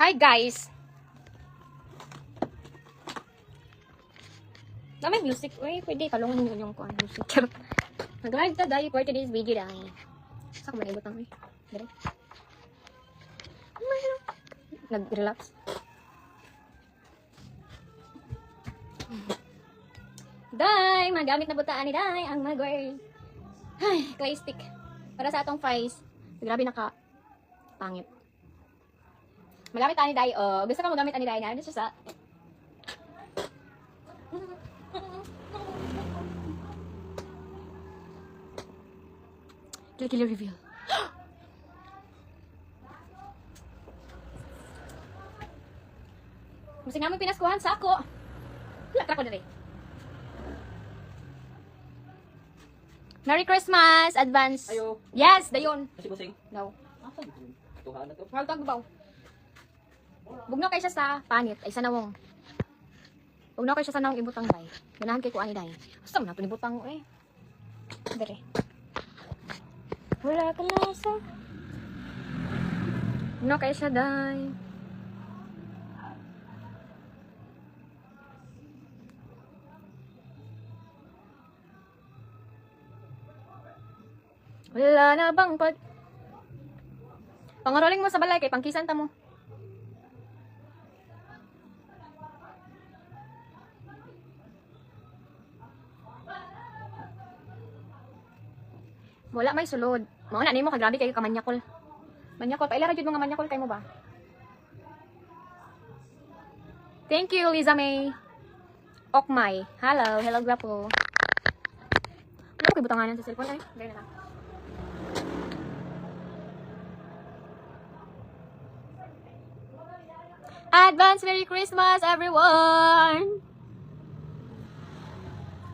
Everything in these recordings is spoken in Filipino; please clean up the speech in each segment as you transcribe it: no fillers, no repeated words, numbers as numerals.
Hi guys! Na may music. Uy, pwede kalungan yun yung kuhan music. Nag-live ta dahil for today's video dahil. Saan ko manibot ang dire? Nag-relax. Day! Magamit na butaan ni Day ang magway. Ay, clay stick. Para sa atong fries. Grabe naka pangit. Magamit ani Day. Oh, gusto ka magamit ani Day na? Ano siya sa Killer reveal. Musik namin pinaskuhan sa ako. Latra ko na rin. Merry Christmas! Advance. Ayo. Yes, dayon. Kasi busing. No. Asa yun? Tuhan na to. Huwag kang babaw. Bugnaw kay siya sa panit. Ay, sa nawong. Bugnaw kay siya sa nawong ibutang day. Ganahan kay kuan ni day. Basta mo na ito ibutang eh. Dere. Wala ka lasa. Bugnaw kay siya day. Wala na bang pangaroling mo sa balay kay pangkisan ta mo. Wala may sulod. Mao na nimo kagrabe kayo ka manyakol. Manyakol pa ila ra jud mga manyakol kay mo ba? Thank you Liza May. Okmay. Hello, hello gwapo. Wala ko butanganan sa cellphone ay. Dali na lang. Advance Merry Christmas, everyone!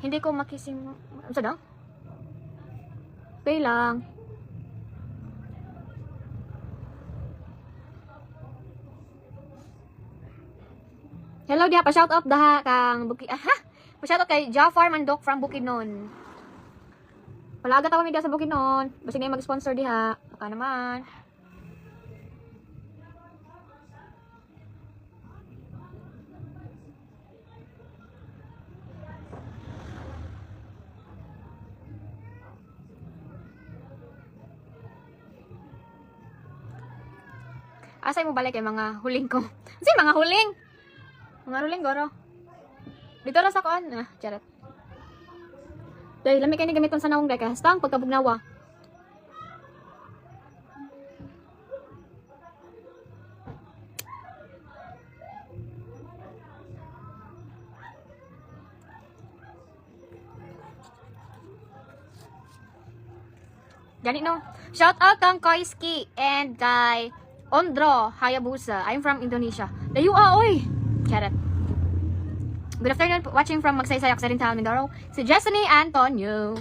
Hindi ko makising... Ano daw? Pay lang. Hello diha, pa-shout out daha kang Bukid... Aha! Pa-shout out kay Jafar Mandok from Bukidnon. Palaga tawa mi diha sa Bukidnon. Basta ngay mag-sponsor diha. Baka naman. Asay mo balik kay mga huling ko. Kasi mga huling. Mga huling goro. Dito ra sa kuan. Ah, charot. Dahil lami kay ni gamiton sa nawong deka. Hastang pagkabugnawa. Gani no. Shout out kang Koiski and kay Ondro Hayabusa. I'm from Indonesia. Layo oy. Charot. Good afternoon, watching from Magsaysay, Occidental, Mindoro. Si Jessany Antonio.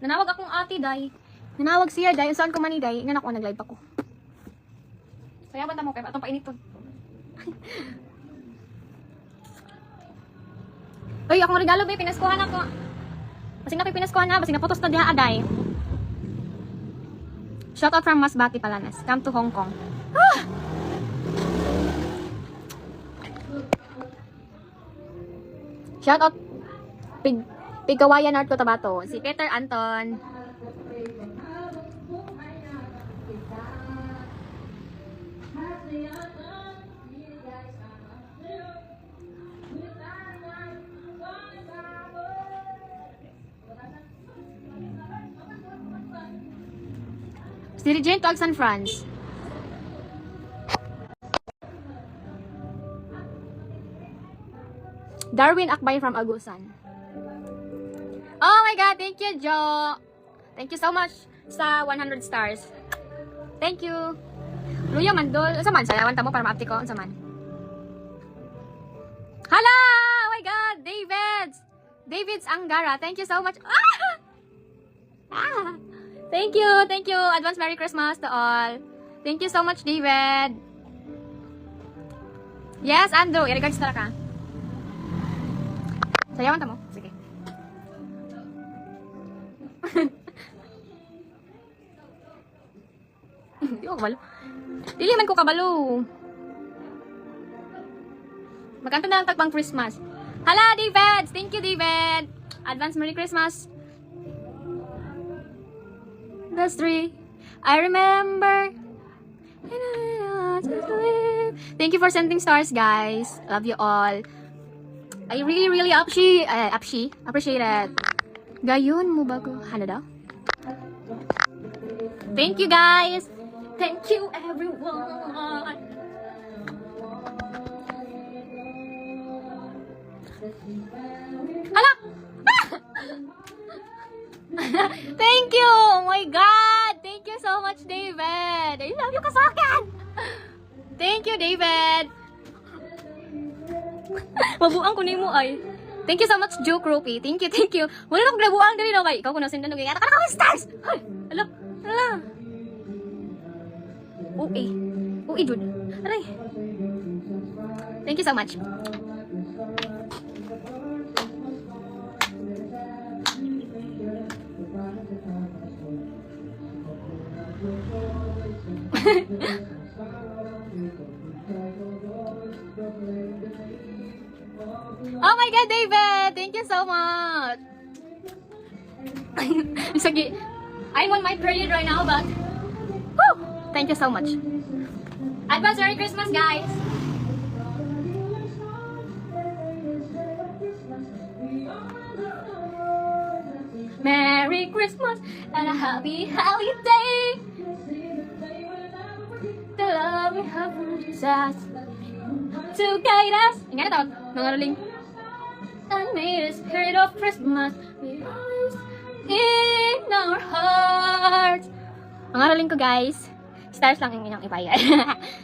Nanawag akong ate, day. Nanawag siya, day. Saan ko man ni day? Nga ako, nag-live ako. Sayaban ta mo, kaya atong painiton. Uy, akong regalo, babe. Pinaskuhan ako. Basing na ko'y pinaskuhan na. Basing naputos na diha, aday. Shout out from Masbate, Palanas. Come to Hong Kong. Ah! Shout out Pigawayan North Cotabato. Si Peter Anton. Si Regine to San France. Darwin Akbay from Agusan. Oh my God, thank you, Jo. Thank you so much sa 100 stars. Thank you. Luya Mandol. Sa man, sayawan ta mo para ma-update ko. Sa man. Hala! Oh my God, David's Angara. Thank you so much. Ah! Ah! Thank you. Advance Merry Christmas to all. Thank you so much, David. Yes, Andrew. I-regards na ka. Sayawan ta mo. Sige. Di ako kabalo. Dili man ko kabalo. Magkanto na ang tagpang Christmas. Hala, David! Thank you, David! Advance Merry Christmas! That's 3. I remember. Thank you for sending stars, guys. Love you all. I really appreciate it. Gayon mo bago. Ano daw? Thank you, guys. Thank you, everyone. Hala! Thank you! Oh my God! Thank you so much, David! I love you ka sa akin! Thank you, David! Mabuang ko nimo ay. Thank you so much, Joe Croppy. Thank you. Wala na akong nabuang dali na kay. Ikaw ko na sindan kay. Kata ka na stars! Ay! Hala! Dude. Aray. Thank you so much. Oh my God, David! Thank you so much. Sige, I'm on my period right now, but whew, thank you so much. Advance Merry Christmas, guys. Merry Christmas and a happy holiday. The love we have from Jesus to guide us. Ingatan tawag, nangaruling. And may the spirit of Christmas be always in our hearts. Mangaruling ko, guys. Stars lang yung inyong ipaya.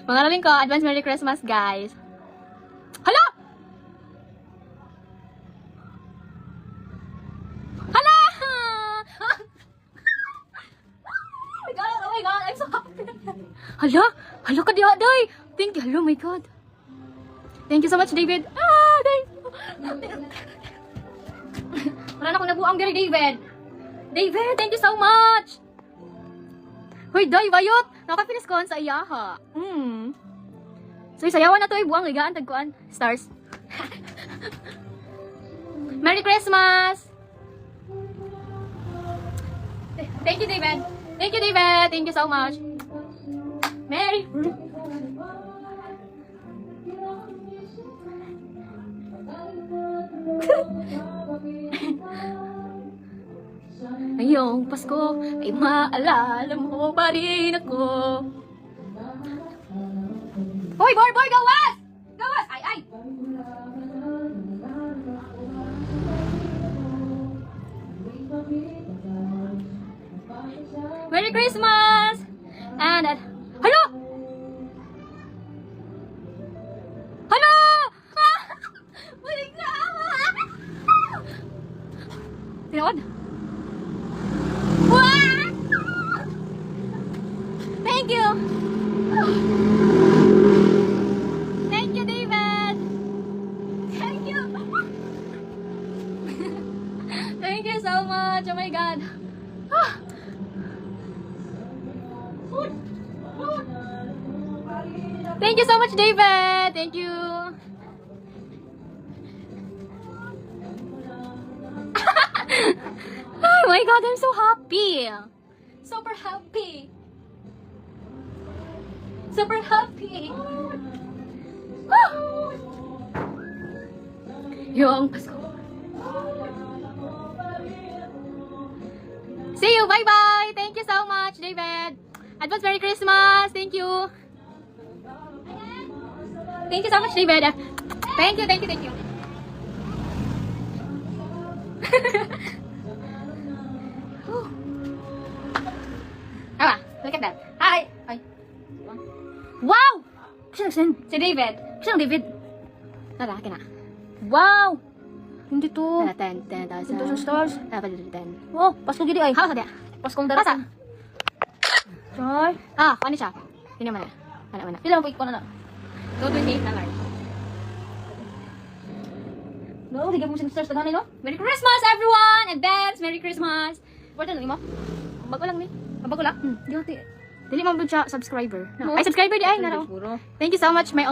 Mangaruling ko, advance Merry Christmas, guys. Hala! Hala! Oh my God, I'm so happy. Hala ka diha, day. Thank you. Hello, my God. Thank you so much, David. Thank you. Wala na akong nabuang diri, David. David, thank you so much. Hoy, day, bayot. Nakapinis ko sa iyaha. So, isayawan na to, buang ligaan, tagkuan. Stars. Merry Christmas. Thank you, David. Thank you, David. Thank you so much. Merry Ngayong Pasko ay maalala mo pa rin ako. Hoy, boy, gawas! Gawas! Ay! Merry Christmas! And hello! Hello! Balik na! Tinawad? Thank you! Thank you, David! Thank you! Thank you so much! Oh my God! Thank you so much, David! Thank you! Oh my God, I'm so happy! Super happy! Super happy! Yung Pasko. See you! Bye-bye! Thank you so much, David! Advance Merry Christmas! Thank you! Thank you so much, David! Thank you! Look at that. Hi! Wow! Si David. Sino David? Nala, kina. Wow! Hindi to. 10,000 stars. Dapat 10. Oh, Pasko gidi ay. Haka dia. Paskong darasan. Char. Ano siya? Hindi naman na. Ano. Pila mo po na. 228 na large. No, di ka mo stars tagani, no? Merry Christmas, everyone! Advance! Merry Christmas! Important mo? Bago lang ni. Bago lang? Di Dili mo ba siya subscriber? No. Ay, subscriber di ay, naro. Thank you so much, my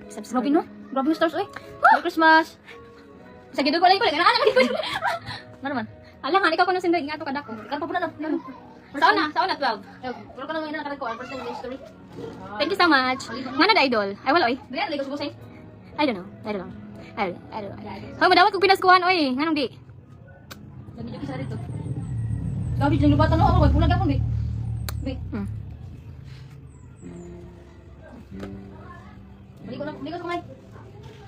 subscriber. Grabe no? Grabe yung stars, oy. Merry Christmas. Sa gidul ko lang ko, ana man ko. Ano naman? Ala nga, ikaw ko nang sinday, nga to kadako. Ikaw pa po na. Sa una 12. Pero ka naman yung nakakad ko. First time in history. Thank you so much. Nga na idol. Ay, wala oy. Brian, ligos ko sa'yo. I don't know. I don't know. Hoy, madawat kog pinaskuhan oy. Nganong di? Lagi niyo kisa dito. Gabi dyan yung bata no. Ako, pulag ako, bi. Bi. Ligos ko, Mike.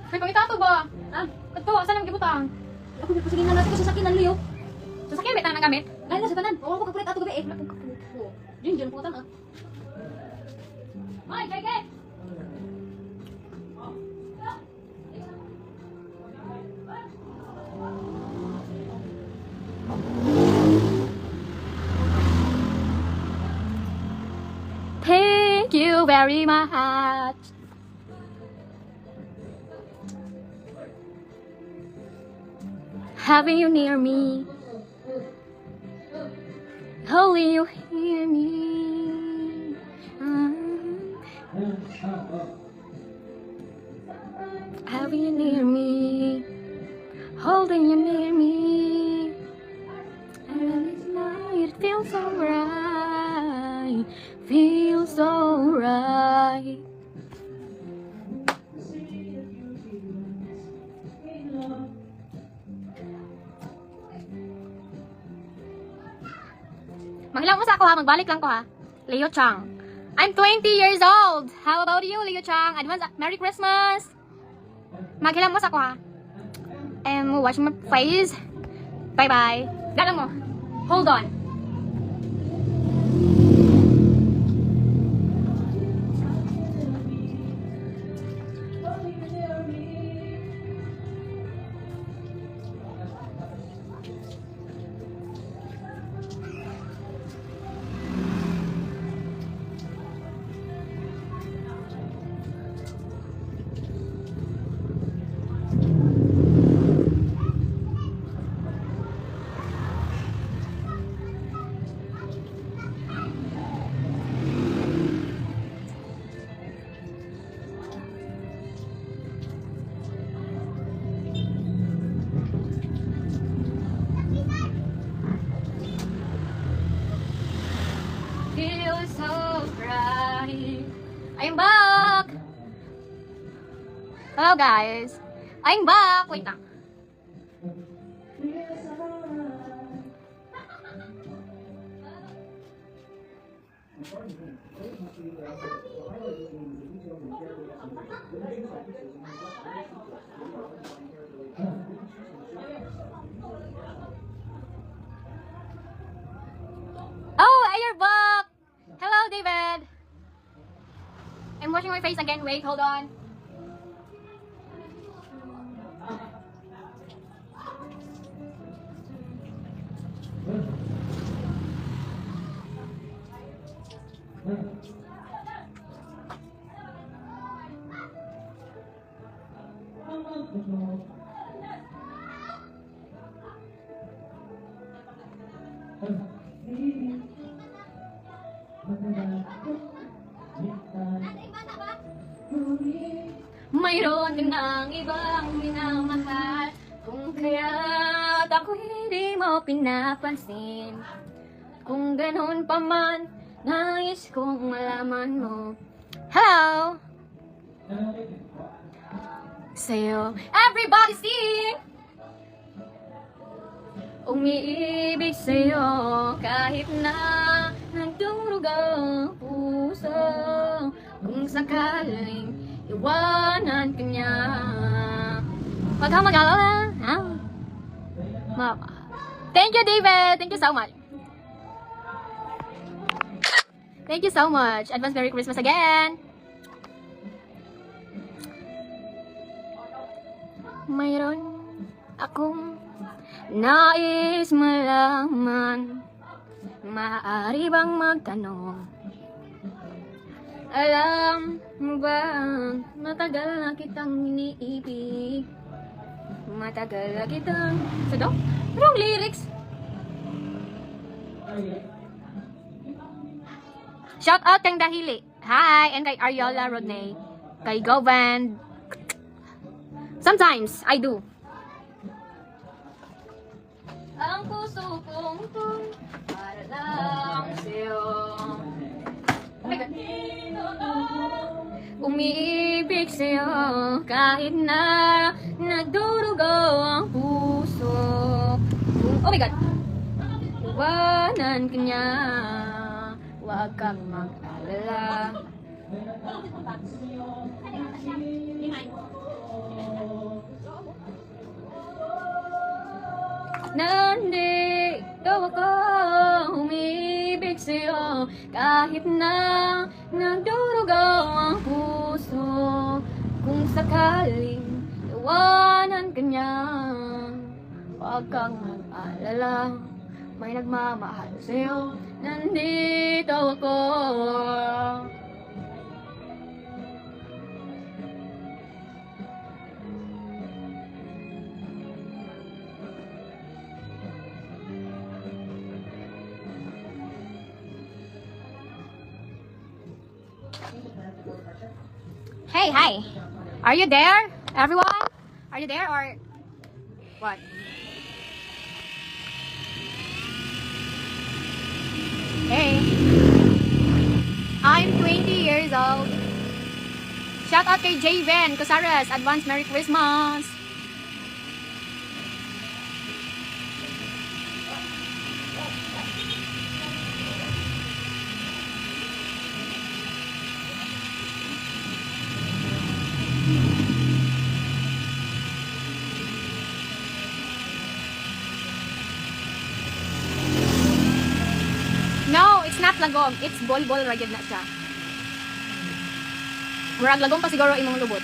Ay, pangita to ba? Ah, kato, saan ang gibutang? Ako, sige na natin ko sasakyan ng Leo. Sasakyan ba tayo gamit? Dahil na sa tanan. Oo, ko kapulit ato gabi eh. Diyan, putan ah. Ay, kay. Thank you very much. Having you near me, holding you hear me. Having you near me, holding you near me. And it's night, it feels so right, feels so right. Maghilang mo sa ako ha, magbalik lang ko ha. Leo Chang. I'm 20 years old. How about you, Leo Chang? Advance Merry Christmas. Maghilang mo sa ako ha. Wash my face. Bye-bye. Galang mo. Hold on. Feels so bright. I'm back. Hello guys. I'm back. Wait lang. Oh, you're back. Hello, David. I'm washing my face again. Wait, hold on. Mayroon din ng ibang minamahal, kung kaya't ako hindi mo pinapansin. Kung ganun pa man, nais kong malaman mo. Hello! Sa'yo, everybody sing! Umiibig sa'yo kahit na nagdurog ang puso. Kung sakaling iwanan ka niya, wag kang mag-alala. Thank you, David. Thank you so much. Thank you so much. Advance Merry Christmas again. Mayroon akong nais malaman. Maaari bang magtanong? Alam mo ba, matagal na kitang iniibig. Matagal na kitang... Sado? Anong lyrics? Shout out kang Dahili. Hi! And kay Ariola Rodney. Kay Govan. Sometimes, I do. Ang puso kong ito'y para lang sa'yo. Oh my God. Umiibig sa'yo kahit na nagdurugo ang puso. Oh my God. Iwanan ka niya, huwag kang mag-alala. Nandito ako, umibig sa'yo kahit na nagdurugo ang puso. Kung sakaling iwanan ka niya, huwag kang mag-alala. May nagmamahal sa'yo, nandito ako. Hey, hi. Are you there, everyone? Are you there or what? Hey. I'm 20 years old. Shout out kay Javen Cosares. Advance Merry Christmas. No, it's not lagom. It's bol-bol ragyad na siya. Murag lagom pa siguro imong lubot.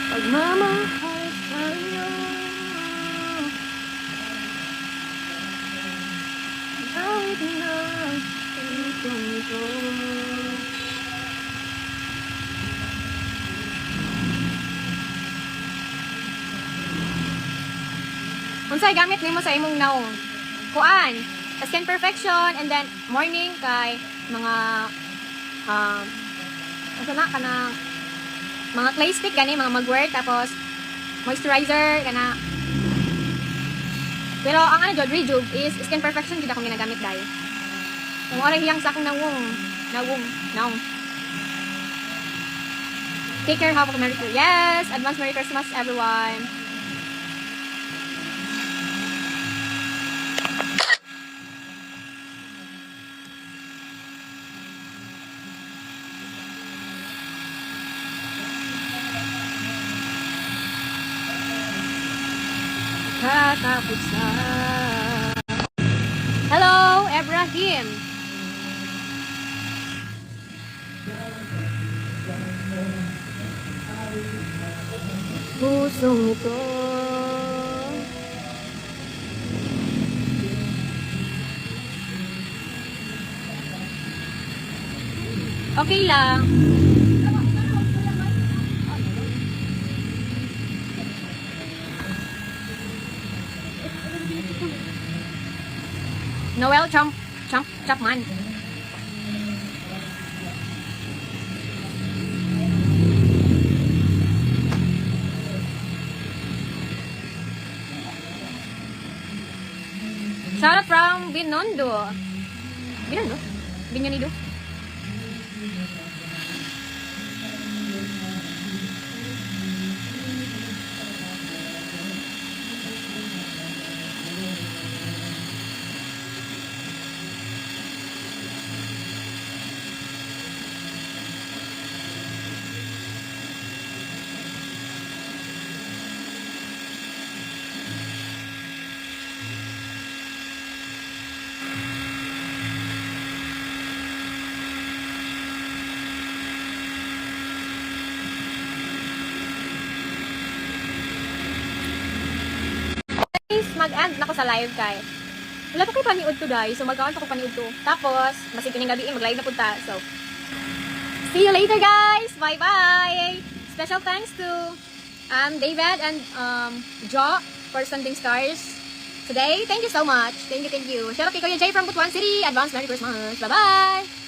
Pagmamahal sa'yo, kahit na ito. Unsay gamit nimo sa imong naong? Kuan, Skin Perfection, and then morning kay mga asa na kanang mga clay stick gani, mga magwear, tapos moisturizer kana. Pero ang ano jud Rejuve is Skin Perfection gid akong ginagamit dai. Kung oray hiyang sa akong nawong. Take care, have a Merry Christmas. Yes, advance Merry Christmas everyone. Katapusan. Hello, Ibrahim. Pusong ito okay lang. Noel Chapman. Shout out from Binondo. Binyonido. Mag-end na ko sa live kay. Wala pa kayo paniod to, guys. So, magkaon pa ko paniod to. Tapos, masig kining gabi, mag-live na punta. So, see you later, guys! Bye-bye! Special thanks to David and Jo for sending stars today. Thank you so much. Thank you. Shout out kay Kuya Jay from Butuan City. Advance Merry Christmas. Bye-bye!